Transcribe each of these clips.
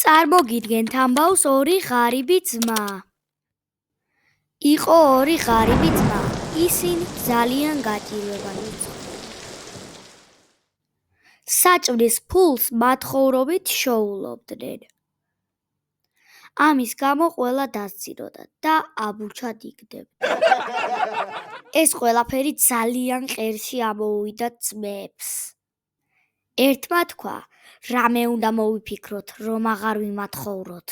წარმოგიდგენთ ამბავს ორი ღარიბი ძმა. იყო ორი ღარიბი ძმა, ისინი ძალიან გაჭირვებანი იყვნენ. საჭმლის ფულს მათხოვრობით შოულობდნენ. ამის გამო ყველა დასცინოდა და აბუჩად იგდებდა. ეს ყველაფერი ძალიან ყერში ამოუვიდა ძმებს. ერთმა თქვა, რამე უნდა მოვიფიქროთ, რომ აღარ ვიმათხოვროთ.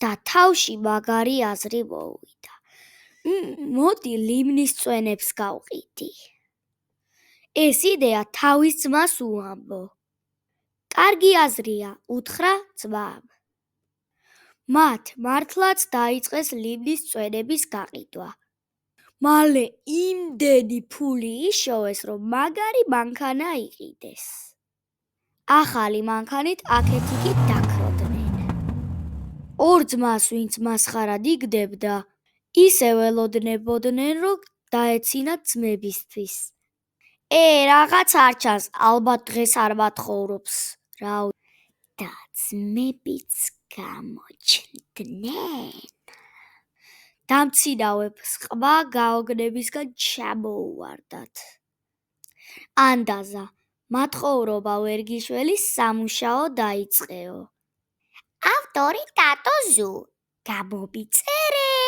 და თავში მაგარი აზრი მოუვიდა. მოდი ლიმნის წვენებს გავყიდი. ეს იდეა თავის ძმას უამბო. კარგი აზრია, უთხრა ძმამ. მათ მართლაც დაიწყეს ლიმნის წვენების გაყიდვა. მალე იმდენი ფული იშოვეს, რომ მაგარი მანქანა იყიდეს. ახალი მანქანით აქეთ-იქით დაქროდნენ. ორ ძმას, ვინც მასხარად იგდებდა, ისევ ელოდნებოდნენ, რომ დაეცინათ ძმებისთვის. რაღაც არ ჩანს, ალბათ დღეს არ მათხოვრობს, და ძმებიც გამოჩნდნენ. დამცინავებს ყმა გაოგნებისგან ჩამოუვარდათ. ანდაზა, მათხოვრობა ვერგიშველი სამუშაო დაიწყეო. ავტორი ტატო ზუ, გამომიწერე.